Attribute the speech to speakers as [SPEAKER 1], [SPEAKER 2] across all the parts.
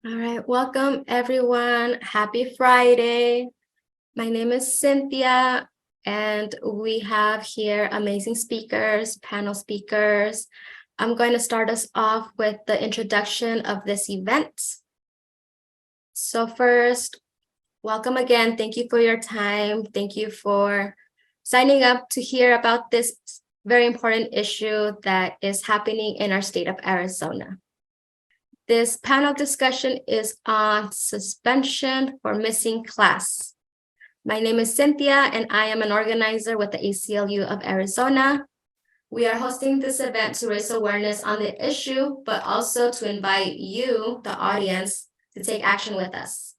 [SPEAKER 1] All right, welcome everyone. Happy Friday. My name is Cynthia, and we have here amazing speakers, panel speakers. I'm going to start us off with the introduction of this event. So first, welcome again. Thank you for your time. Thank you for signing up to hear about this very important issue that is happening in our state of Arizona. This panel discussion is on suspension for missing class. My name is Cynthia, and I am an organizer with the ACLU of Arizona. We are hosting this event to raise awareness on the issue, but also to invite you, the audience, to take action with us.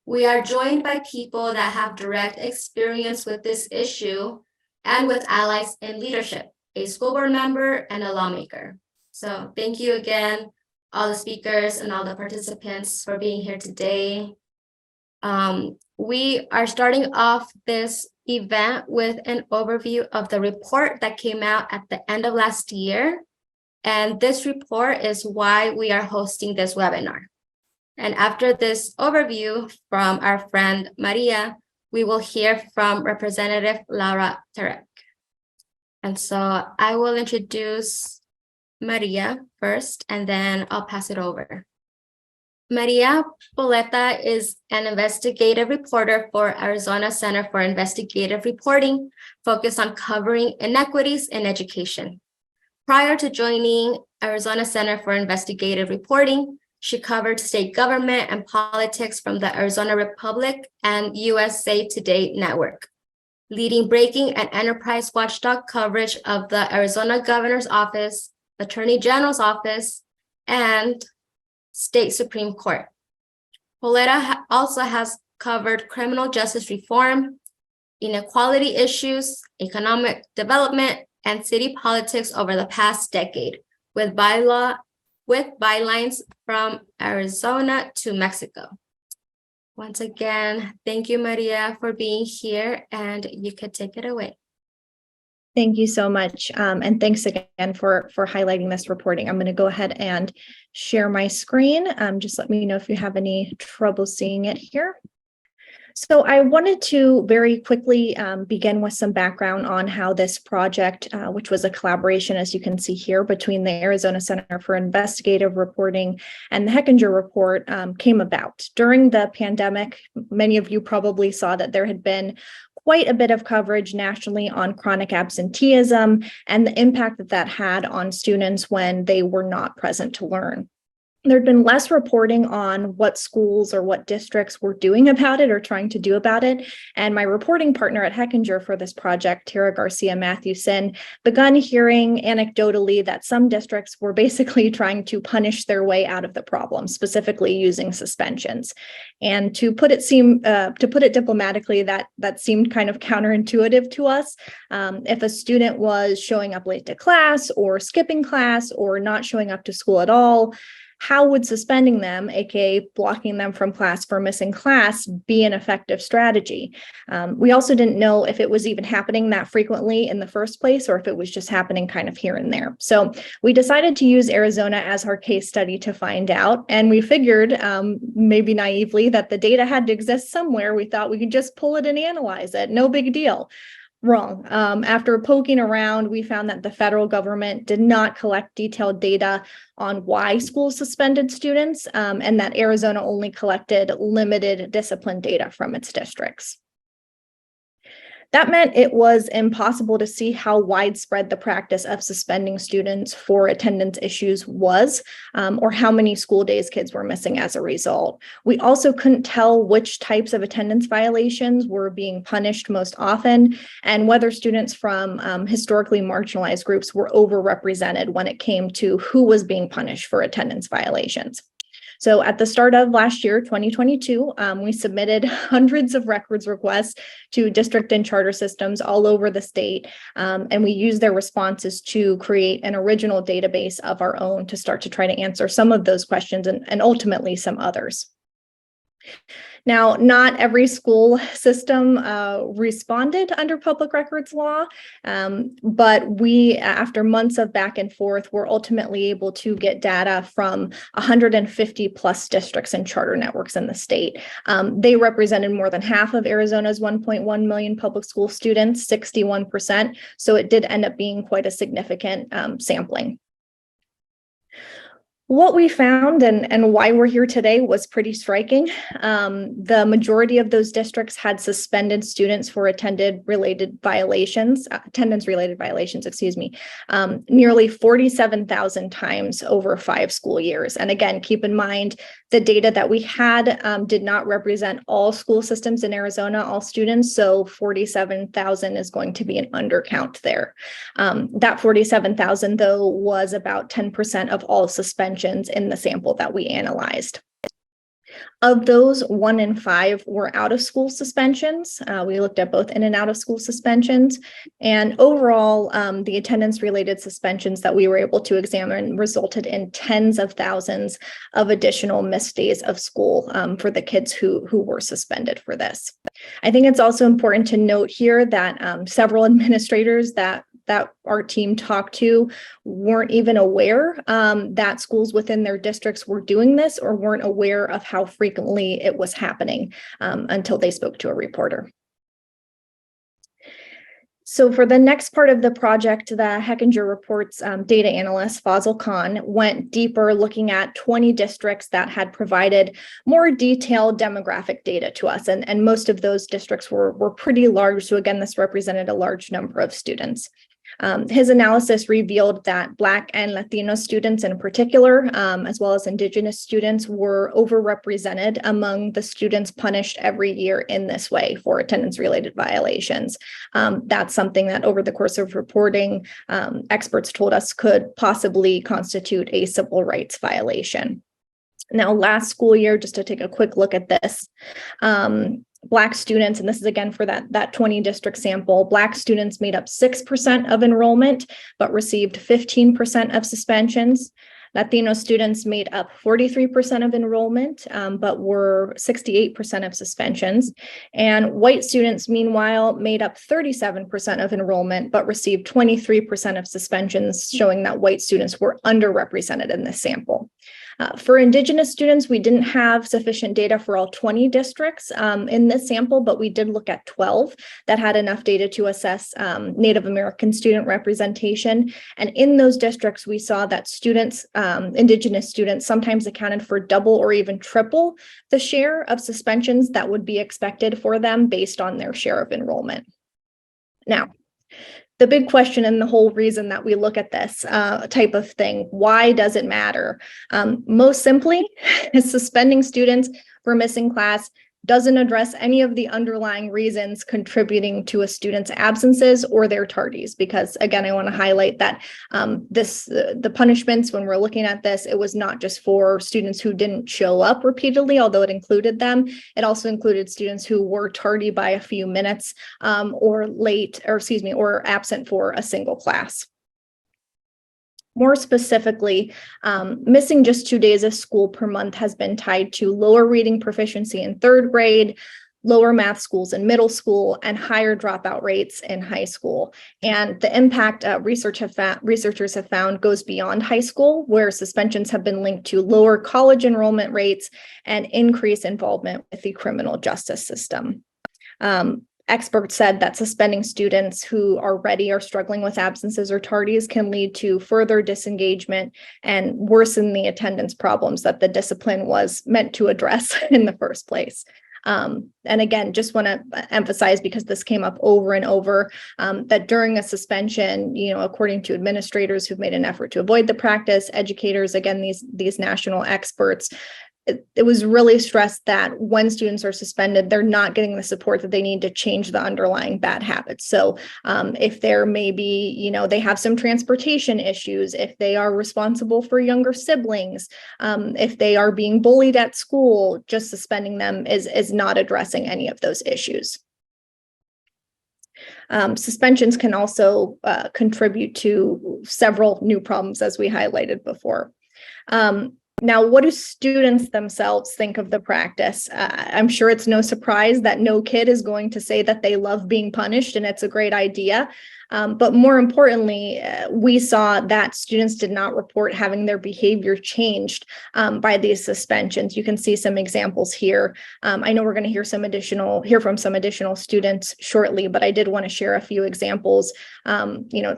[SPEAKER 1] We are joined by people that have direct experience with this issue and with allies in leadership, a school board member and a lawmaker. So thank you again, all the speakers and all the participants for being here today. We are starting off this event with an overview of the report that came out at the end of last year. And this report is why we are hosting this webinar. And after this overview from our friend Maria, we will hear from Representative Laura Tarek. And so I will introduce Maria first, and then I'll pass it over. Maria Polletta is an investigative reporter for Arizona Center for Investigative Reporting, focused on covering inequities in education. Prior to joining Arizona Center for Investigative Reporting, she covered state government and politics from the Arizona Republic and USA Today network, leading breaking and enterprise watchdog coverage of the Arizona Governor's Office, Attorney General's Office, and State Supreme Court. Polletta also has covered criminal justice reform, inequality issues, economic development, and city politics over the past decade, with bylines from Arizona to Mexico. Once again, thank you, Maria, for being here, and you could take it away.
[SPEAKER 2] Thank you so much. And thanks again for highlighting this reporting. I'm going to go ahead and share my screen. Just let me know if you have any trouble seeing it here. So I wanted to very quickly begin with some background on how this project, which was a collaboration, as you can see here, between the Arizona Center for Investigative Reporting and the Hechinger Report came about. During the pandemic, many of you probably saw that there had been quite a bit of coverage nationally on chronic absenteeism and the impact that that had on students when they were not present to learn. There had been less reporting on what schools or what districts were doing about it or trying to do about it. And my reporting partner at Hechinger for this project, Tara Garcia Matthewson, begun hearing anecdotally that some districts were basically trying to punish their way out of the problem, specifically using suspensions. And to put it diplomatically, that seemed kind of counterintuitive to us. If a student was showing up late to class or skipping class or not showing up to school at all, how would suspending them, aka blocking them from class for missing class, be an effective strategy? We also didn't know if it was even happening that frequently in the first place, or if it was just happening kind of here and there. So we decided to use Arizona as our case study to find out. And we figured, maybe naively, that the data had to exist somewhere. We thought we could just pull it and analyze it. No big deal. Wrong. After poking around, we found that the federal government did not collect detailed data on why schools suspended students, and that Arizona only collected limited discipline data from its districts. That meant it was impossible to see how widespread the practice of suspending students for attendance issues was, or how many school days kids were missing as a result. We also couldn't tell which types of attendance violations were being punished most often, and whether students from historically marginalized groups were overrepresented when it came to who was being punished for attendance violations. So at the start of last year, 2022, we submitted hundreds of records requests to district and charter systems all over the state, and we used their responses to create an original database of our own to start to try to answer some of those questions and ultimately some others. Now, not every school system responded under public records law, but we, after months of back and forth, were ultimately able to get data from 150 plus districts and charter networks in the state. They represented more than half of Arizona's 1.1 million public school students, 61%. So it did end up being quite a significant sampling. What we found and why we're here today was pretty striking. The majority of those districts had suspended students for attendance related violations, nearly 47,000 times over 5 school years. And again, keep in mind, the data that we had did not represent all school systems in Arizona, all students. So 47,000 is going to be an undercount there. That 47,000, though, was about 10% of all suspensions in the sample that we analyzed. Of those, 1 in 5 were out of school suspensions. We looked at both in and out of school suspensions. And overall, the attendance related suspensions that we were able to examine resulted in tens of thousands of additional missed days of school for the kids who were suspended for this. I think it's also important to note here that several administrators that our team talked to weren't even aware that schools within their districts were doing this, or weren't aware of how frequently it was happening until they spoke to a reporter. So for the next part of the project, the Hechinger Report's data analyst, Fazil Khan, went deeper, looking at 20 districts that had provided more detailed demographic data to us. And most of those districts were pretty large. So again, this represented a large number of students. His analysis revealed that Black and Latino students in particular, as well as Indigenous students, were overrepresented among the students punished every year in this way for attendance-related violations. That's something that over the course of reporting, experts told us could possibly constitute a civil rights violation. Now, last school year, just to take a quick look at this, Black students, and this is again for that 20 district sample, Black students made up 6% of enrollment, but received 15% of suspensions. Latino students made up 43% of enrollment, but were 68% of suspensions. And white students, meanwhile, made up 37% of enrollment, but received 23% of suspensions, showing that white students were underrepresented in this sample. For Indigenous students, we didn't have sufficient data for all 20 districts in this sample, but we did look at 12 that had enough data to assess Native American student representation. And in those districts, we saw that students, Indigenous students, sometimes accounted for double or even triple the share of suspensions that would be expected for them based on their share of enrollment. Now, the big question and the whole reason that we look at this type of thing, why does it matter? Most simply, suspending students for missing class doesn't address any of the underlying reasons contributing to a student's absences or their tardies. Because again, I want to highlight that the punishments, when we're looking at this, it was not just for students who didn't show up repeatedly, although it included them. It also included students who were tardy by a few minutes or absent for a single class. More specifically, missing just 2 days of school per month has been tied to lower reading proficiency in 3rd grade, lower math scores in middle school, and higher dropout rates in high school. And the impact researchers have found goes beyond high school, where suspensions have been linked to lower college enrollment rates and increased involvement with the criminal justice system. Experts said that suspending students who already are struggling with absences or tardies can lead to further disengagement and worsen the attendance problems that the discipline was meant to address in the first place. And again, just want to emphasize, because this came up over and over, that during a suspension, according to administrators who've made an effort to avoid the practice, educators, again, these national experts, it was really stressed that when students are suspended, they're not getting the support that they need to change the underlying bad habits. So if there may be, they have some transportation issues, if they are responsible for younger siblings, if they are being bullied at school, just suspending them is not addressing any of those issues. Suspensions can also contribute to several new problems, as we highlighted before. Now, what do students themselves think of the practice? I'm sure it's no surprise that no kid is going to say that they love being punished and it's a great idea. But more importantly, we saw that students did not report having their behavior changed by these suspensions. You can see some examples here. I know we're going to hear from some additional students shortly, but I did want to share a few examples.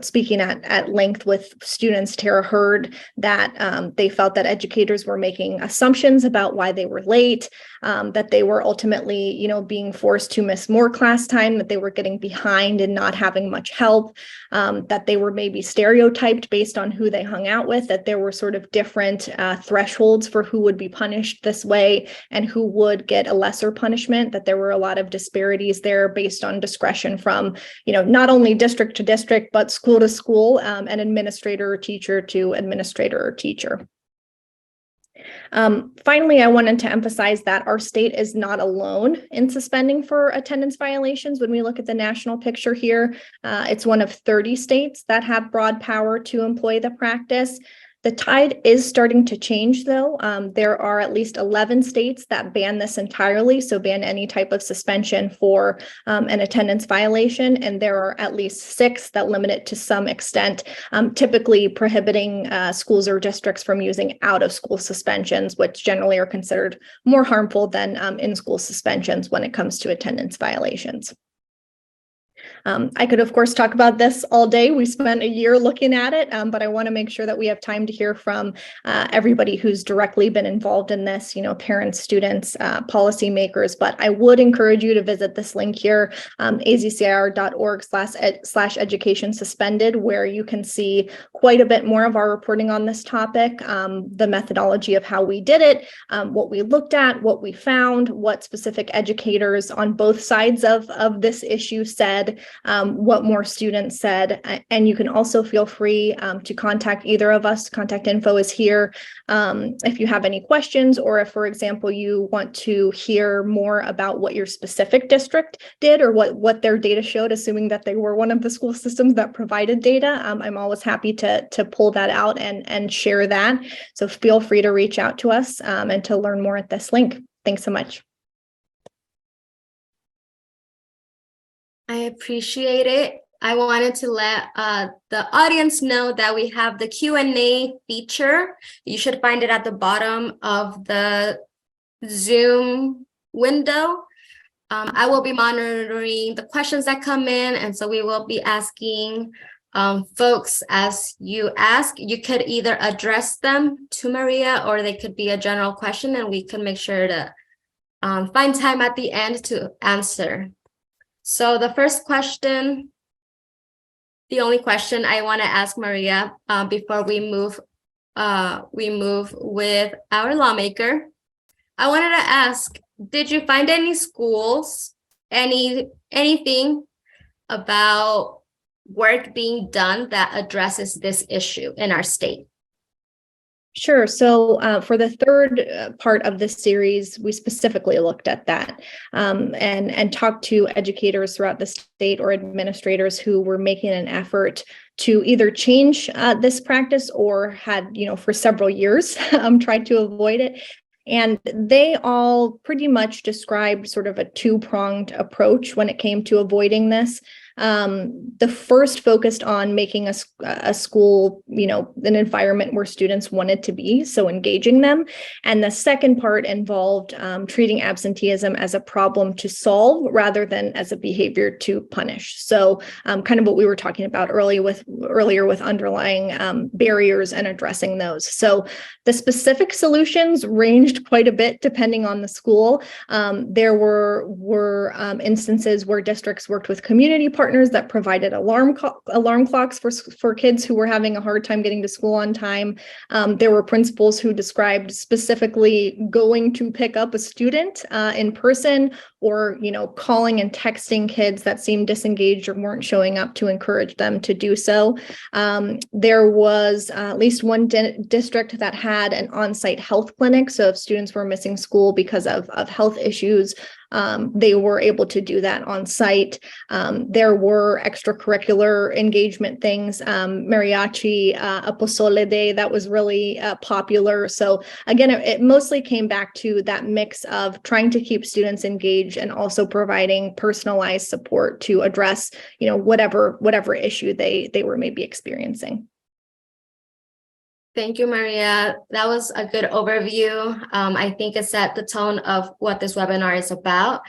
[SPEAKER 2] Speaking at length with students, Tara heard that they felt that educators were making assumptions about why they were late, that they were ultimately, being forced to miss more class time, that they were getting behind and not having much help. That they were maybe stereotyped based on who they hung out with, that there were sort of different thresholds for who would be punished this way and who would get a lesser punishment, that there were a lot of disparities there based on discretion from, not only district to district, but school to school, and administrator or teacher to administrator or teacher. Finally, I wanted to emphasize that our state is not alone in suspending for attendance violations. When we look at the national picture here, it's one of 30 states that have broad power to employ the practice. The tide is starting to change, though. There are at least 11 states that ban this entirely, so ban any type of suspension for an attendance violation, and there are at least 6 that limit it to some extent, typically prohibiting schools or districts from using out-of-school suspensions, which generally are considered more harmful than in-school suspensions when it comes to attendance violations. I could, of course, talk about this all day. We spent a year looking at it, but I want to make sure that we have time to hear from everybody who's directly been involved in this, parents, students, policymakers. But I would encourage you to visit this link here, azcir.org/education suspended, where you can see quite a bit more of our reporting on this topic, the methodology of how we did it, what we looked at, what we found, what specific educators on both sides of this issue said, what more students said, and you can also feel free to contact either of us. Contact info is here if you have any questions, or if, for example, you want to hear more about what your specific district did or what their data showed, assuming that they were one of the school systems that provided data. I'm always happy to pull that out and share that. So feel free to reach out to us and to learn more at this link. Thanks so much.
[SPEAKER 1] I appreciate it. I wanted to let the audience know that we have the Q&A feature. You should find it at the bottom of the Zoom window. I will be monitoring the questions that come in, and so we will be asking folks as you ask. You could either address them to Maria, or they could be a general question, and we can make sure to find time at the end to answer. So the first question, the only question I want to ask Maria before we move with our lawmaker, I wanted to ask, did you find any schools, anything about work being done that addresses this issue in our state?
[SPEAKER 2] Sure. So for the third part of this series, we specifically looked at that and talked to educators throughout the state or administrators who were making an effort to either change this practice or had, for several years tried to avoid it. And they all pretty much described sort of a two-pronged approach when it came to avoiding this. The first focused on making a school, an environment where students wanted to be, so engaging them. And the second part involved treating absenteeism as a problem to solve rather than as a behavior to punish. So kind of what we were talking about earlier with underlying barriers and addressing those. So the specific solutions ranged quite a bit depending on the school. There were instances where districts worked with community partners that provided alarm clocks for kids who were having a hard time getting to school on time. There were principals who described specifically going to pick up a student in person, or calling and texting kids that seemed disengaged or weren't showing up to encourage them to do so. There was at least one district that had an on-site health clinic. So if students were missing school because of health issues, they were able to do that on site. There were extracurricular engagement things, mariachi, a pozole day that was really popular. So again, it mostly came back to that mix of trying to keep students engaged and also providing personalized support to address, whatever issue they were maybe experiencing.
[SPEAKER 1] Thank you, Maria. That was a good overview. I think it set the tone of what this webinar is about.